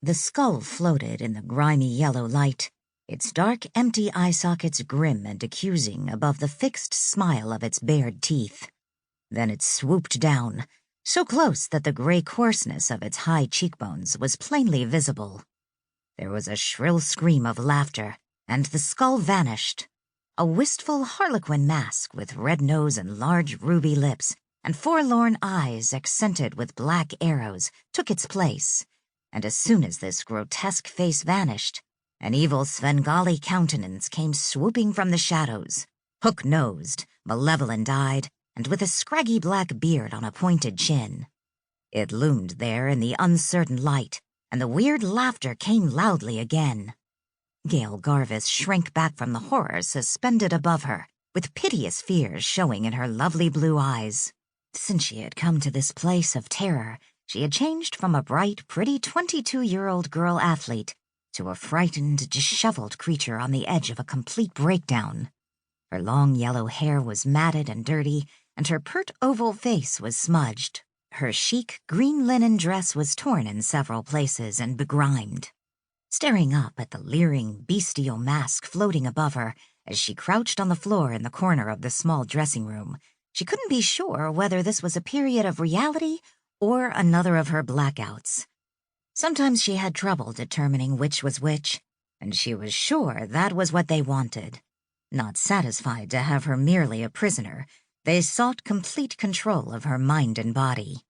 The skull floated in the grimy yellow light, its dark, empty eye sockets grim and accusing above the fixed smile of its bared teeth. Then it swooped down, so close that the gray coarseness of its high cheekbones was plainly visible. There was a shrill scream of laughter, and the skull vanished. A wistful harlequin mask with red nose and large ruby lips and forlorn eyes accented with black arrows took its place, and as soon as this grotesque face vanished, an evil Svengali countenance came swooping from the shadows, hook-nosed, malevolent-eyed, and with a scraggy black beard on a pointed chin. It loomed there in the uncertain light, and the weird laughter came loudly again. Gale Garvis shrank back from the horror suspended above her, with piteous fears showing in her lovely blue eyes. Since she had come to this place of terror, she had changed from a bright, pretty 22-year-old girl athlete to a frightened, disheveled creature on the edge of a complete breakdown. Her long yellow hair was matted and dirty, and her pert oval face was smudged. Her chic green linen dress was torn in several places and begrimed. Staring up at the leering, bestial mask floating above her as she crouched on the floor in the corner of the small dressing room, she couldn't be sure whether this was a period of reality or another of her blackouts. Sometimes she had trouble determining which was which, and she was sure that was what they wanted. Not satisfied to have her merely a prisoner, they sought complete control of her mind and body.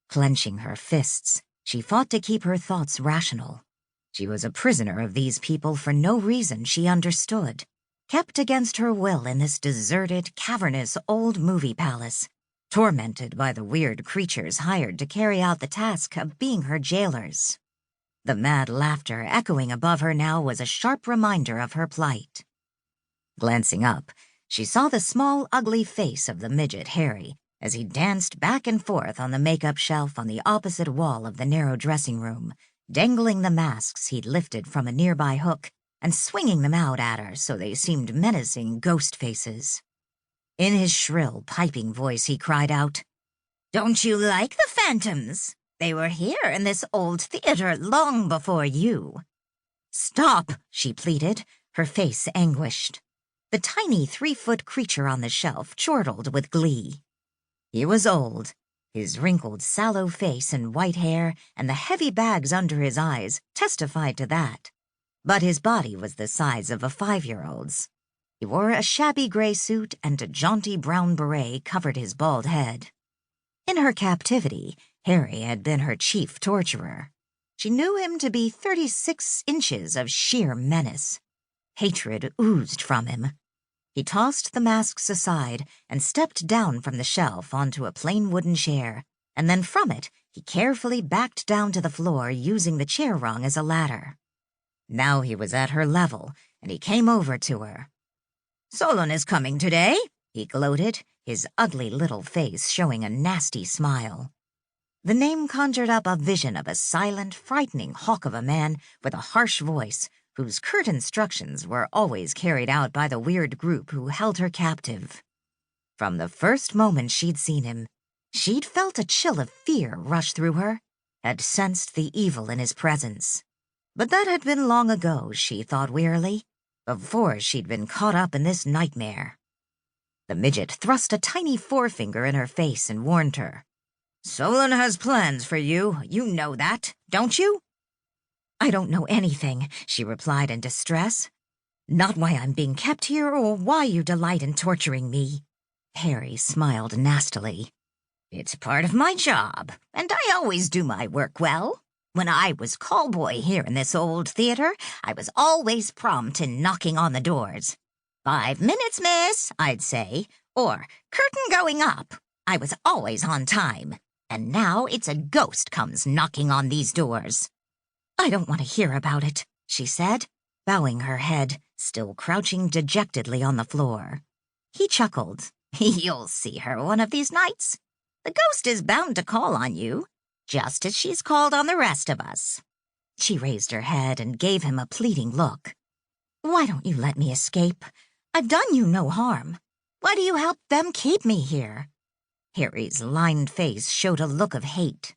Clenching her fists, she fought to keep her thoughts rational. She was a prisoner of these people for no reason she understood, kept against her will in this deserted, cavernous old movie palace, tormented by the weird creatures hired to carry out the task of being her jailers. The mad laughter echoing above her now was a sharp reminder of her plight. Glancing up, she saw the small, ugly face of the midget Harry as he danced back and forth on the makeup shelf on the opposite wall of the narrow dressing room, dangling the masks he'd lifted from a nearby hook and swinging them out at her so they seemed menacing ghost faces. In his shrill, piping voice, he cried out, "Don't you like the phantoms? They were here in this old theater long before you." "Stop," she pleaded, her face anguished. The tiny 3-foot creature on the shelf chortled with glee. He was old. His wrinkled, sallow face and white hair and the heavy bags under his eyes testified to that. But his body was the size of a 5-year-old's. He wore a shabby gray suit and a jaunty brown beret covered his bald head. In her captivity, Harry had been her chief torturer. She knew him to be 36 inches of sheer menace. Hatred oozed from him. He tossed the masks aside and stepped down from the shelf onto a plain wooden chair, and then from it he carefully backed down to the floor using the chair rung as a ladder. Now he was at her level, and he came over to her. "Solon is coming today," he gloated, his ugly little face showing a nasty smile. The name conjured up a vision of a silent, frightening hawk of a man with a harsh voice, whose curt instructions were always carried out by the weird group who held her captive. From the first moment she'd seen him, she'd felt a chill of fear rush through her, had sensed the evil in his presence. But that had been long ago, she thought wearily, before she'd been caught up in this nightmare. The midget thrust a tiny forefinger in her face and warned her. "Solon has plans for you. You know that, don't you?" "I don't know anything," she replied in distress. "Not why I'm being kept here or why you delight in torturing me." Harry smiled nastily. "It's part of my job, and I always do my work well. When I was callboy here in this old theater, I was always prompt in knocking on the doors. 5 minutes, miss," I'd say, or "curtain going up." I was always on time. And now it's a ghost comes knocking on these doors. "I don't want to hear about it," she said, bowing her head, still crouching dejectedly on the floor. He chuckled. "You'll see her one of these nights. The ghost is bound to call on you, just as she's called on the rest of us." She raised her head and gave him a pleading look. "Why don't you let me escape? I've done you no harm. Why do you help them keep me here?" Harry's lined face showed a look of hate.